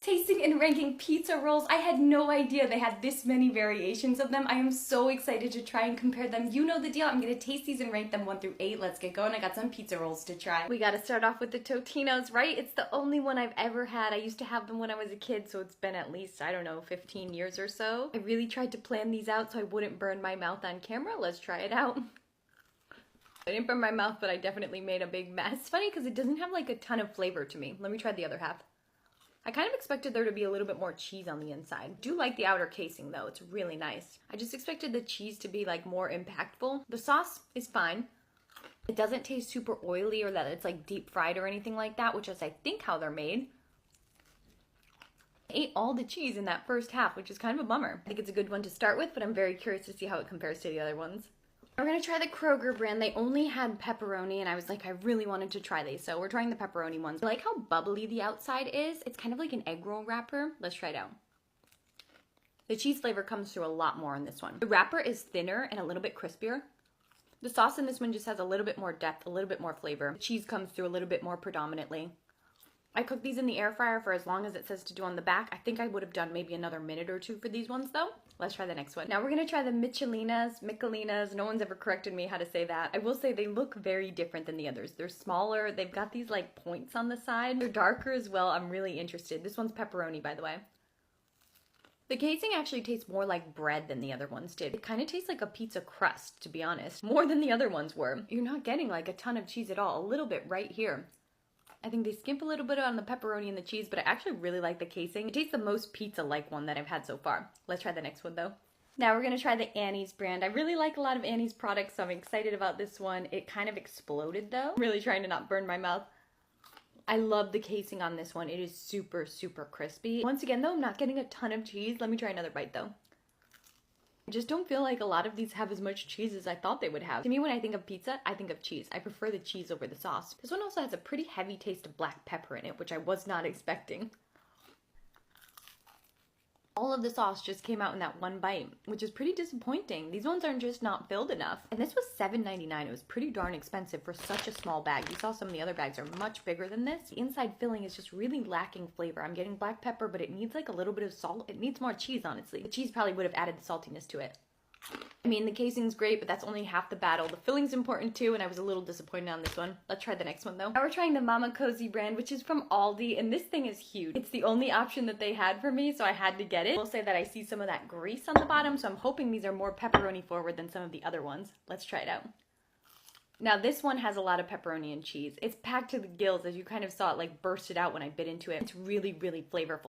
Tasting and ranking pizza rolls. I had no idea they had this many variations of them. I am so excited to try and compare them. You know the deal. I'm gonna taste these and rank them 1 through 8. Let's get going. I got some pizza rolls to try. We gotta start off with the Totinos, right? It's the only one I've ever had. I used to have them when I was a kid, so it's been at least, I don't know, 15 years or so. I really tried to plan these out so I wouldn't burn my mouth on camera. Let's try it out. I didn't burn my mouth, but I definitely made a big mess. It's funny because it doesn't have like a ton of flavor to me. Let me try the other half. I kind of expected there to be a little bit more cheese on the inside. I do like the outer casing though, it's really nice. I just expected the cheese to be like more impactful. The sauce is fine. It doesn't taste super oily or that it's like deep fried or anything like that, which is I think how they're made. I ate all the cheese in that first half, which is kind of a bummer. I think it's a good one to start with, but I'm very curious to see how it compares to the other ones. We're gonna try the Kroger brand. They only had pepperoni and I was like, I really wanted to try these. So we're trying the pepperoni ones. I like how bubbly the outside is. It's kind of like an egg roll wrapper. Let's try it out. The cheese flavor comes through a lot more in this one. The wrapper is thinner and a little bit crispier. The sauce in this one just has a little bit more depth, a little bit more flavor. The cheese comes through a little bit more predominantly. I cooked these in the air fryer for as long as it says to do on the back. I think I would have done maybe another minute or 2 for these ones though. Let's try the next one. Now we're gonna try the Michelinas. No one's ever corrected me how to say that. I will say they look very different than the others. They're smaller. They've got these like points on the side. They're darker as well. I'm really interested. This one's pepperoni, by the way. The casing actually tastes more like bread than the other ones did. It kind of tastes like a pizza crust, to be honest. More than the other ones were. You're not getting like a ton of cheese at all. A little bit right here. I think they skimp a little bit on the pepperoni and the cheese, but I actually really like the casing. It tastes the most pizza-like one that I've had so far. Let's try the next one though. Now we're gonna try the Annie's brand. I really like a lot of Annie's products, so I'm excited about this one. It kind of exploded though. I'm really trying to not burn my mouth. I love the casing on this one. It is super, super crispy. Once again though, I'm not getting a ton of cheese. Let me try another bite though. I just don't feel like a lot of these have as much cheese as I thought they would have. To me, when I think of pizza, I think of cheese. I prefer the cheese over the sauce. This one also has a pretty heavy taste of black pepper in it, which I was not expecting. All of the sauce just came out in that one bite, which is pretty disappointing. These ones are just not filled enough. And this was $7.99. It was pretty darn expensive for such a small bag. You saw some of the other bags are much bigger than this. The inside filling is just really lacking flavor. I'm getting black pepper, but it needs like a little bit of salt. It needs more cheese, honestly. The cheese probably would have added the saltiness to it. I mean, the casing's great, but that's only half the battle. The filling's important too, and I was a little disappointed on this one. Let's try the next one though. Now we're trying the Mama Cozy brand, which is from Aldi, and this thing is huge. It's the only option that they had for me, so I had to get it. I will say that I see some of that grease on the bottom, so I'm hoping these are more pepperoni forward than some of the other ones. Let's try it out. Now this one has a lot of pepperoni and cheese. It's packed to the gills, as you kind of saw it like bursted out when I bit into it. It's really, really flavorful.